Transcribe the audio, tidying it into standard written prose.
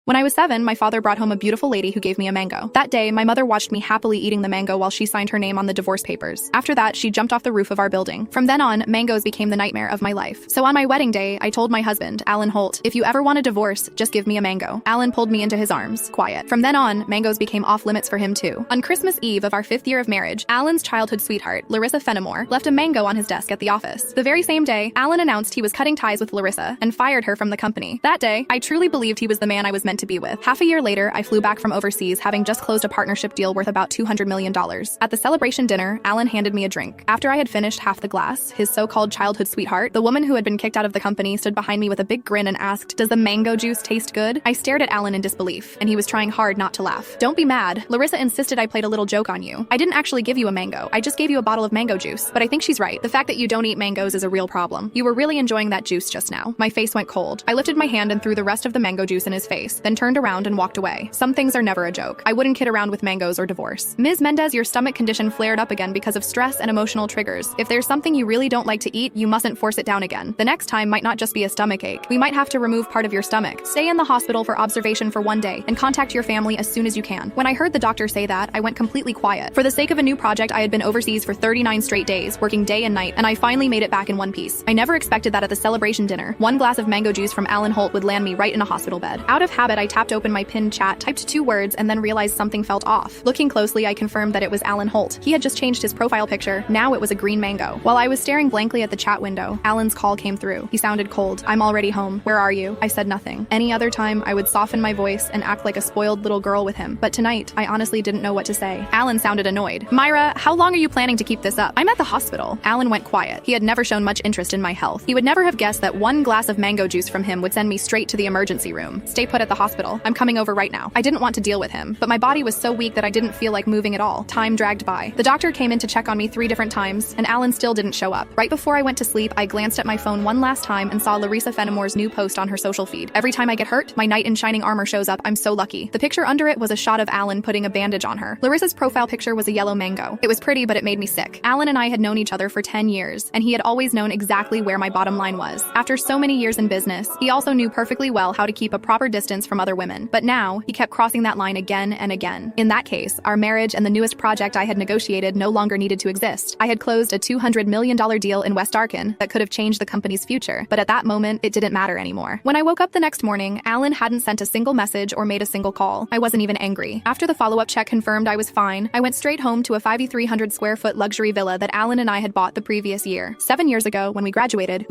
When I was 7, my father brought home a beautiful lady who gave me a mango. That day, my mother watched me happily eating the mango while she signed her name on the divorce papers. After that, she jumped off the roof of our building. From then on, mangoes became the nightmare of my life. So on my wedding day, I told my husband, Alan Holt, if you ever want a divorce, just give me a mango. Alan pulled me into his arms, quiet. From then on, mangoes became off limits for him too. On Christmas Eve of our 5th year of marriage, Alan's childhood sweetheart, Larissa Fenimore, left a mango on his desk at the office. The very same day, Alan announced he was cutting ties with Larissa and fired her from the company. That day, I truly believed he was the man I was meant to be with. Half a year later, I flew back from overseas, having just closed a partnership deal worth about $200 million. At the celebration dinner, Alan handed me a drink. After I had finished half the glass, his so-called childhood sweetheart, the woman who had been kicked out of the company, stood behind me with a big grin and asked, "Does the mango juice taste good?" I stared at Alan in disbelief, and he was trying hard not to laugh. "Don't be mad. Larissa insisted I played a little joke on you. I didn't actually give you a mango. I just gave you a bottle of mango juice." But I think she's right. The fact that you don't eat mangoes is a real problem. You were really enjoying that juice just now. My face went cold. I lifted my hand and threw the rest of the mango juice in his face, then turned around and walked away. Some things are never a joke. I wouldn't kid around with mangoes or divorce. Ms. Mendez, your stomach condition flared up again because of stress and emotional triggers. If there's something you really don't like to eat, you mustn't force it down again. The next time might not just be a stomach ache. We might have to remove part of your stomach. Stay in the hospital for observation for 1 day and contact your family as soon as you can. When I heard the doctor say that, I went completely quiet. For the sake of a new project, I had been overseas for 39 straight days, working day and night, and I finally made it back in one piece. I never expected that at the celebration dinner, 1 glass of mango juice from Alan Holt would land me right in a hospital bed. Out of habit, I tapped open my pinned chat, typed 2 words, and then realized something felt off. Looking closely, I confirmed that it was Alan Holt. He had just changed his profile picture. Now it was a green mango. While I was staring blankly at the chat window, Alan's call came through. He sounded cold. "I'm already home. Where are you?" I said nothing. Any other time, I would soften my voice and act like a spoiled little girl with him. But tonight, I honestly didn't know what to say. Alan sounded annoyed. "Myra, how long are you planning to keep this up? I'm at the hospital." Alan went quiet. He had never shown much interest in my health. He would never have guessed that 1 glass of mango juice from him would send me straight to the emergency room. "Stay put at the hospital. I'm coming over right now." I didn't want to deal with him, but my body was so weak that I didn't feel like moving at all. Time dragged by. The doctor came in to check on me 3 different times, and Alan still didn't show up. Right before I went to sleep, I glanced at my phone one last time and saw Larissa Fenimore's new post on her social feed. "Every time I get hurt, my knight in shining armor shows up. I'm so lucky." The picture under it was a shot of Alan putting a bandage on her. Larissa's profile picture was a yellow mango. It was pretty, but it made me sick. Alan and I had known each other for 10 years, and he had always known exactly where my bottom line was. After so many years in business, he also knew perfectly well how to keep a proper distance from other women. But now, he kept crossing that line again and again. In that case, our marriage and the newest project I had negotiated no longer needed to exist. I had closed a $200 million deal in West Arkan that could have changed the company's future, but at that moment, it didn't matter anymore. When I woke up the next morning, Alan hadn't sent a single message or made a single call. I wasn't even angry. After the follow-up check confirmed I was fine, I went straight home to a 5,300 square foot luxury villa that Alan and I had bought the previous year. 7 years ago, when we graduated,